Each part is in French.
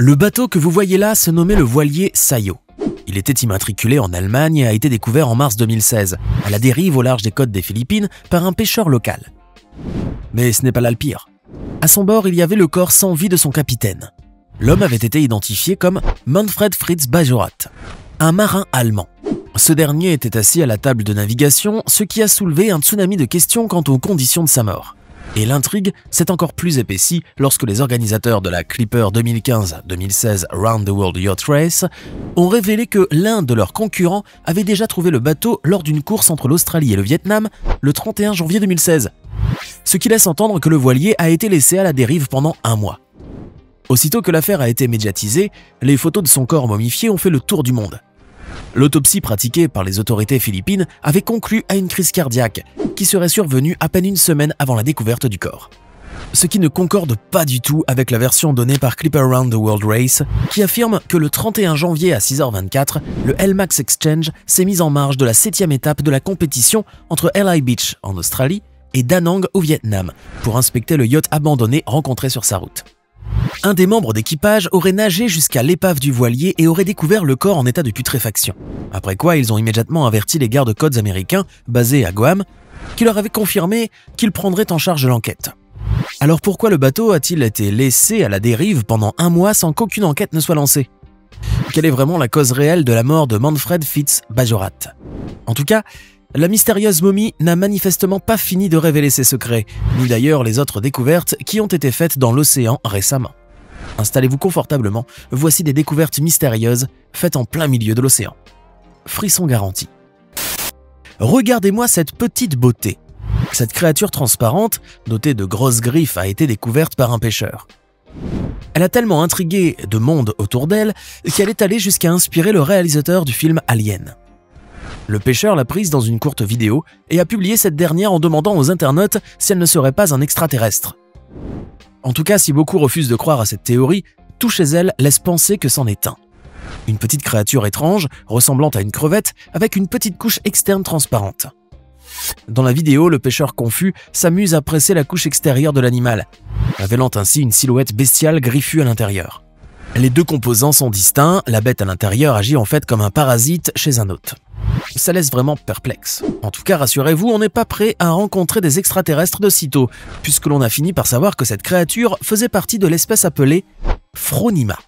Le bateau que vous voyez là se nommait le voilier Sayo. Il était immatriculé en Allemagne et a été découvert en mars 2016, à la dérive au large des côtes des Philippines par un pêcheur local. Mais ce n'est pas là le pire. À son bord, il y avait le corps sans vie de son capitaine. L'homme avait été identifié comme Manfred Fritz Bajorat, un marin allemand. Ce dernier était assis à la table de navigation, ce qui a soulevé un tsunami de questions quant aux conditions de sa mort. Et l'intrigue s'est encore plus épaissie lorsque les organisateurs de la Clipper 2015-2016 Round the World Yacht Race ont révélé que l'un de leurs concurrents avait déjà trouvé le bateau lors d'une course entre l'Australie et le Vietnam le 31 janvier 2016. Ce qui laisse entendre que le voilier a été laissé à la dérive pendant un mois. Aussitôt que l'affaire a été médiatisée, les photos de son corps momifié ont fait le tour du monde. L'autopsie pratiquée par les autorités philippines avait conclu à une crise cardiaque qui serait survenue à peine une semaine avant la découverte du corps. Ce qui ne concorde pas du tout avec la version donnée par Clipper Round the World Race qui affirme que le 31 janvier à 6h24, le LMAX Exchange s'est mis en marge de la 7e étape de la compétition entre Li Beach en Australie et Da Nang au Vietnam pour inspecter le yacht abandonné rencontré sur sa route. Un des membres d'équipage aurait nagé jusqu'à l'épave du voilier et aurait découvert le corps en état de putréfaction. Après quoi, ils ont immédiatement averti les gardes-côtes américains, basés à Guam, qui leur avaient confirmé qu'ils prendraient en charge l'enquête. Alors pourquoi le bateau a-t-il été laissé à la dérive pendant un mois sans qu'aucune enquête ne soit lancée? Quelle est vraiment la cause réelle de la mort de Manfred Fritz Bajorat? En tout cas, la mystérieuse momie n'a manifestement pas fini de révéler ses secrets, ni d'ailleurs les autres découvertes qui ont été faites dans l'océan récemment. Installez-vous confortablement, voici des découvertes mystérieuses faites en plein milieu de l'océan. Frisson garanti. Regardez-moi cette petite beauté. Cette créature transparente, dotée de grosses griffes, a été découverte par un pêcheur. Elle a tellement intrigué de monde autour d'elle qu'elle est allée jusqu'à inspirer le réalisateur du film Alien. Le pêcheur l'a prise dans une courte vidéo et a publié cette dernière en demandant aux internautes si elle ne serait pas un extraterrestre. En tout cas, si beaucoup refusent de croire à cette théorie, tout chez elle laisse penser que c'en est un. Une petite créature étrange, ressemblant à une crevette, avec une petite couche externe transparente. Dans la vidéo, le pêcheur confus s'amuse à presser la couche extérieure de l'animal, révélant ainsi une silhouette bestiale griffue à l'intérieur. Les deux composants sont distincts, la bête à l'intérieur agit en fait comme un parasite chez un hôte. Ça laisse vraiment perplexe. En tout cas, rassurez-vous, on n'est pas prêt à rencontrer des extraterrestres de sitôt, puisque l'on a fini par savoir que cette créature faisait partie de l'espèce appelée Phronima.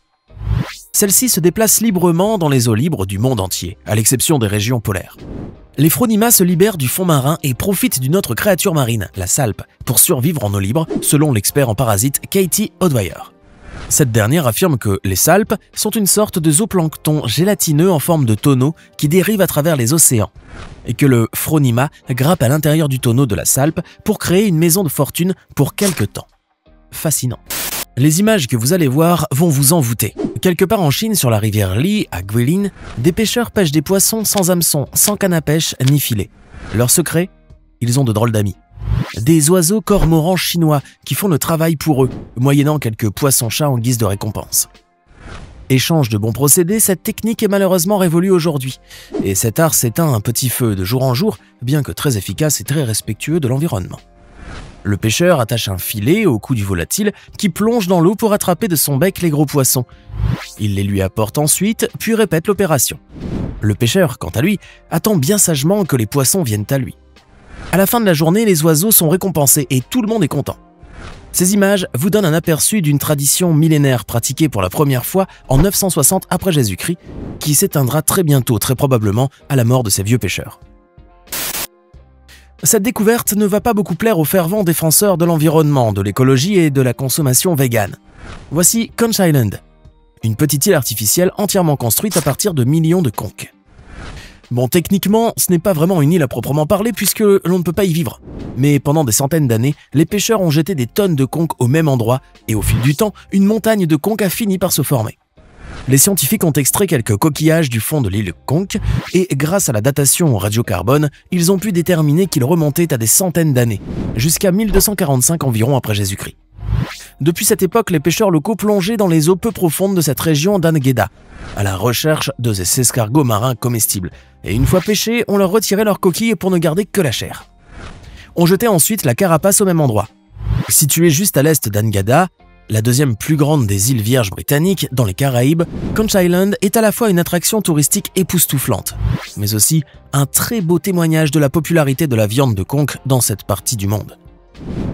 Celle-ci se déplace librement dans les eaux libres du monde entier, à l'exception des régions polaires. Les Phronima se libèrent du fond marin et profitent d'une autre créature marine, la salpe, pour survivre en eau libre, selon l'expert en parasites Katie Odwyer. Cette dernière affirme que les salpes sont une sorte de zooplancton gélatineux en forme de tonneau qui dérive à travers les océans, et que le Phronima grappe à l'intérieur du tonneau de la salpe pour créer une maison de fortune pour quelque temps. Fascinant. Les images que vous allez voir vont vous envoûter. Quelque part en Chine, sur la rivière Li, à Guilin, des pêcheurs pêchent des poissons sans hameçon, sans canne à pêche ni filet. Leur secret? Ils ont de drôles d'amis. Des oiseaux cormorans chinois qui font le travail pour eux, moyennant quelques poissons-chats en guise de récompense. Échange de bons procédés, cette technique est malheureusement révolue aujourd'hui. Et cet art s'éteint un petit feu de jour en jour, bien que très efficace et très respectueux de l'environnement. Le pêcheur attache un filet au cou du volatile qui plonge dans l'eau pour attraper de son bec les gros poissons. Il les lui apporte ensuite, puis répète l'opération. Le pêcheur, quant à lui, attend bien sagement que les poissons viennent à lui. À la fin de la journée, les oiseaux sont récompensés et tout le monde est content. Ces images vous donnent un aperçu d'une tradition millénaire pratiquée pour la première fois en 960 après Jésus-Christ, qui s'éteindra très bientôt, très probablement, à la mort de ces vieux pêcheurs. Cette découverte ne va pas beaucoup plaire aux fervents défenseurs de l'environnement, de l'écologie et de la consommation végane. Voici Conch Island, une petite île artificielle entièrement construite à partir de millions de conques. Bon, techniquement, ce n'est pas vraiment une île à proprement parler puisque l'on ne peut pas y vivre. Mais pendant des centaines d'années, les pêcheurs ont jeté des tonnes de conques au même endroit et au fil du temps, une montagne de conques a fini par se former. Les scientifiques ont extrait quelques coquillages du fond de l'île Conch et grâce à la datation au radiocarbone, ils ont pu déterminer qu'ils remontaient à des centaines d'années, jusqu'à 1245 environ après Jésus-Christ. Depuis cette époque, les pêcheurs locaux plongeaient dans les eaux peu profondes de cette région d'Angueda, à la recherche de ces escargots marins comestibles. Et une fois pêchés, on leur retirait leurs coquilles pour ne garder que la chair. On jetait ensuite la carapace au même endroit. Situé juste à l'est d'Angueda, La deuxième plus grande des îles Vierges britanniques, dans les Caraïbes, Conch Island est à la fois une attraction touristique époustouflante, mais aussi un très beau témoignage de la popularité de la viande de conque dans cette partie du monde.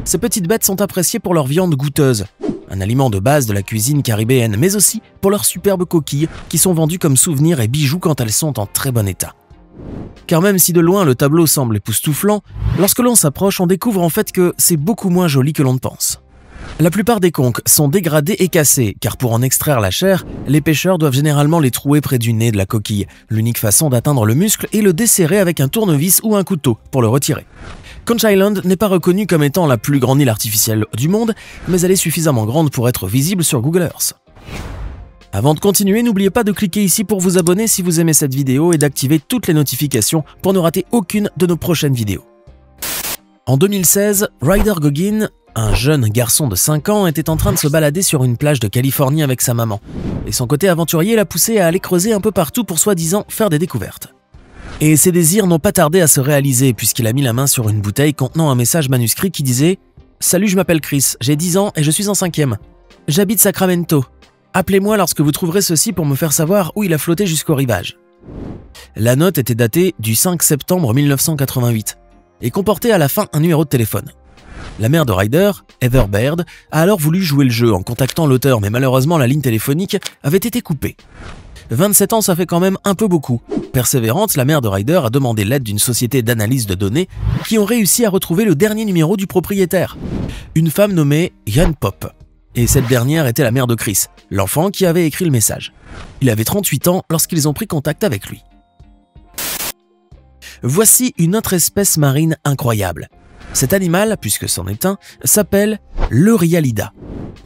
Ces petites bêtes sont appréciées pour leur viande goûteuse, un aliment de base de la cuisine caribéenne, mais aussi pour leurs superbes coquilles qui sont vendues comme souvenirs et bijoux quand elles sont en très bon état. Car même si de loin le tableau semble époustouflant, lorsque l'on s'approche, on découvre en fait que c'est beaucoup moins joli que l'on ne pense. La plupart des conques sont dégradées et cassées, car pour en extraire la chair, les pêcheurs doivent généralement les trouer près du nez de la coquille. L'unique façon d'atteindre le muscle est le desserrer avec un tournevis ou un couteau pour le retirer. Conch Island n'est pas reconnue comme étant la plus grande île artificielle du monde, mais elle est suffisamment grande pour être visible sur Google Earth. Avant de continuer, n'oubliez pas de cliquer ici pour vous abonner si vous aimez cette vidéo et d'activer toutes les notifications pour ne rater aucune de nos prochaines vidéos. En 2016, Ryder Goggin, un jeune garçon de 5 ans, était en train de se balader sur une plage de Californie avec sa maman, et son côté aventurier l'a poussé à aller creuser un peu partout pour soi-disant faire des découvertes. Et ses désirs n'ont pas tardé à se réaliser puisqu'il a mis la main sur une bouteille contenant un message manuscrit qui disait « Salut, je m'appelle Chris, j'ai 10 ans et je suis en 5e. J'habite Sacramento. Appelez-moi lorsque vous trouverez ceci pour me faire savoir où il a flotté jusqu'au rivage. » La note était datée du 5 septembre 1988 et comportait à la fin un numéro de téléphone. La mère de Ryder, Heather Baird, a alors voulu jouer le jeu en contactant l'auteur, mais malheureusement la ligne téléphonique avait été coupée. 27 ans, ça fait quand même un peu beaucoup. Persévérante, la mère de Ryder a demandé l'aide d'une société d'analyse de données qui ont réussi à retrouver le dernier numéro du propriétaire, une femme nommée Jan Pop. Et cette dernière était la mère de Chris, l'enfant qui avait écrit le message. Il avait 38 ans lorsqu'ils ont pris contact avec lui. Voici une autre espèce marine incroyable. Cet animal, puisque c'en est un, s'appelle l'Eurialida.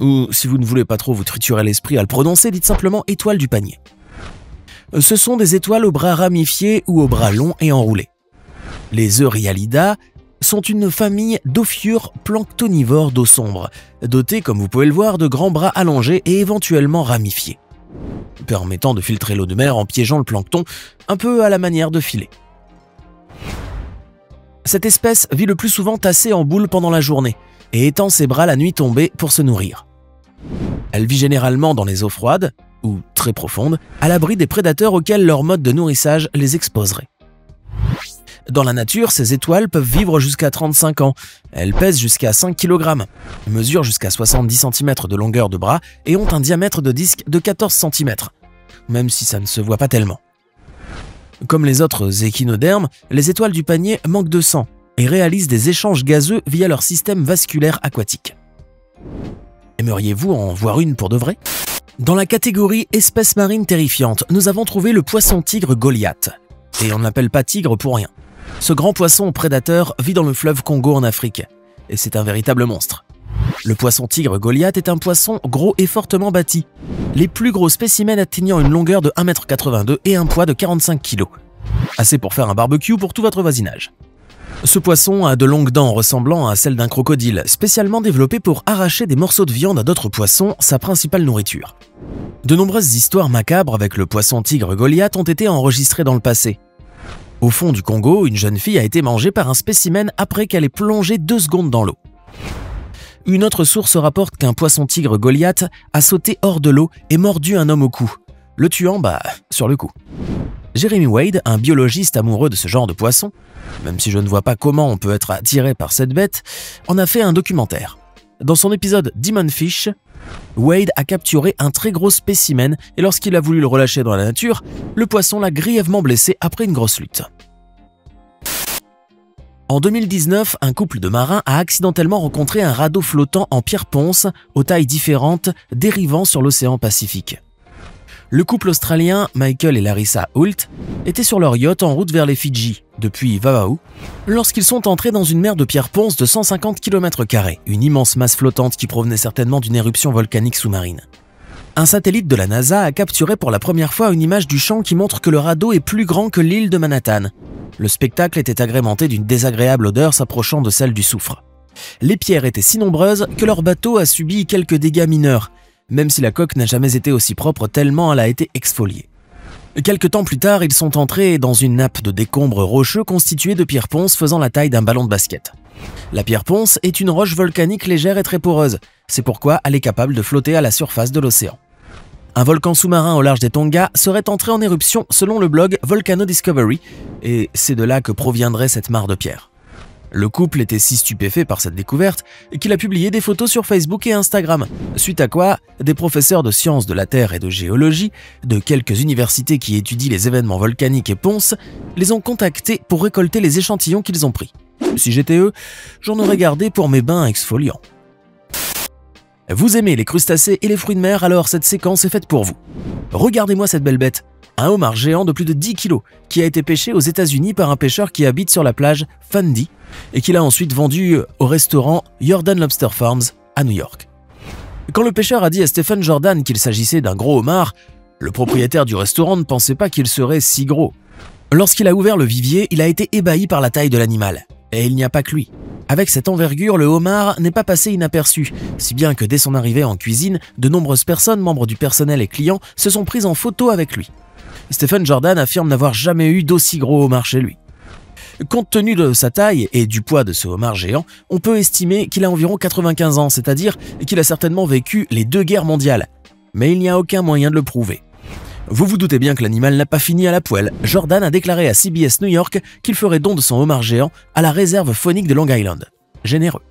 Ou, si vous ne voulez pas trop vous triturer l'esprit à le prononcer, dites simplement étoile du panier. Ce sont des étoiles aux bras ramifiés ou aux bras longs et enroulés. Les Eurialida sont une famille d'ophiures planctonivores d'eau sombre, dotés, comme vous pouvez le voir, de grands bras allongés et éventuellement ramifiés, permettant de filtrer l'eau de mer en piégeant le plancton, un peu à la manière de filets. Cette espèce vit le plus souvent tassée en boule pendant la journée et étend ses bras la nuit tombée pour se nourrir. Elle vit généralement dans les eaux froides, ou très profondes, à l'abri des prédateurs auxquels leur mode de nourrissage les exposerait. Dans la nature, ces étoiles peuvent vivre jusqu'à 35 ans. Elles pèsent jusqu'à 5 kg, mesurent jusqu'à 70 cm de longueur de bras et ont un diamètre de disque de 14 cm, même si ça ne se voit pas tellement. Comme les autres échinodermes, les étoiles du panier manquent de sang et réalisent des échanges gazeux via leur système vasculaire aquatique. Aimeriez-vous en voir une pour de vrai ? Dans la catégorie espèces marines terrifiantes, nous avons trouvé le poisson-tigre Goliath. Et on ne l'appelle pas tigre pour rien. Ce grand poisson prédateur vit dans le fleuve Congo en Afrique, et c'est un véritable monstre. Le poisson-tigre Goliath est un poisson gros et fortement bâti, les plus gros spécimens atteignant une longueur de 1,82 m et un poids de 45 kg. Assez pour faire un barbecue pour tout votre voisinage. Ce poisson a de longues dents ressemblant à celles d'un crocodile, spécialement développées pour arracher des morceaux de viande à d'autres poissons, sa principale nourriture. De nombreuses histoires macabres avec le poisson-tigre Goliath ont été enregistrées dans le passé. Au fond du Congo, une jeune fille a été mangée par un spécimen après qu'elle ait plongé 2 secondes dans l'eau. Une autre source rapporte qu'un poisson-tigre Goliath a sauté hors de l'eau et mordu un homme au cou, le tuant, sur le coup. Jeremy Wade, un biologiste amoureux de ce genre de poisson, même si je ne vois pas comment on peut être attiré par cette bête, en a fait un documentaire. Dans son épisode Demon Fish, Wade a capturé un très gros spécimen et lorsqu'il a voulu le relâcher dans la nature, le poisson l'a grièvement blessé après une grosse lutte. En 2019, un couple de marins a accidentellement rencontré un radeau flottant en pierre ponce aux tailles différentes dérivant sur l'océan Pacifique. Le couple australien Michael et Larissa Hoult étaient sur leur yacht en route vers les Fidji, depuis Vava'u, lorsqu'ils sont entrés dans une mer de pierre ponce de 150 km², une immense masse flottante qui provenait certainement d'une éruption volcanique sous-marine. Un satellite de la NASA a capturé pour la première fois une image du champ qui montre que le radeau est plus grand que l'île de Manhattan. Le spectacle était agrémenté d'une désagréable odeur s'approchant de celle du soufre. Les pierres étaient si nombreuses que leur bateau a subi quelques dégâts mineurs, même si la coque n'a jamais été aussi propre tellement elle a été exfoliée. Quelque temps plus tard, ils sont entrés dans une nappe de décombres rocheux constituée de pierre ponce faisant la taille d'un ballon de basket. La pierre ponce est une roche volcanique légère et très poreuse, C'est pourquoi elle est capable de flotter à la surface de l'océan. Un volcan sous-marin au large des Tonga serait entré en éruption selon le blog Volcano Discovery, et c'est de là que proviendrait cette mare de pierre. Le couple était si stupéfait par cette découverte qu'il a publié des photos sur Facebook et Instagram, suite à quoi des professeurs de sciences de la Terre et de géologie de quelques universités qui étudient les événements volcaniques et ponces les ont contactés pour récolter les échantillons qu'ils ont pris. Si j'étais eux, j'en aurais gardé pour mes bains exfoliants. Vous aimez les crustacés et les fruits de mer, alors cette séquence est faite pour vous. Regardez-moi cette belle bête, un homard géant de plus de 10 kg qui a été pêché aux États-Unis par un pêcheur qui habite sur la plage Fundy et qu'il a ensuite vendu au restaurant Jordan Lobster Farms à New York. Quand le pêcheur a dit à Stephen Jordan qu'il s'agissait d'un gros homard, le propriétaire du restaurant ne pensait pas qu'il serait si gros. Lorsqu'il a ouvert le vivier, il a été ébahi par la taille de l'animal. Et il n'y a pas que lui. Avec cette envergure, le homard n'est pas passé inaperçu, si bien que dès son arrivée en cuisine, de nombreuses personnes, membres du personnel et clients, se sont prises en photo avec lui. Stephen Jordan affirme n'avoir jamais eu d'aussi gros homard chez lui. Compte tenu de sa taille et du poids de ce homard géant, on peut estimer qu'il a environ 95 ans, c'est-à-dire qu'il a certainement vécu les 2 guerres mondiales. Mais il n'y a aucun moyen de le prouver. Vous vous doutez bien que l'animal n'a pas fini à la poêle. Jordan a déclaré à CBS New York qu'il ferait don de son homard géant à la réserve faunique de Long Island. Généreux.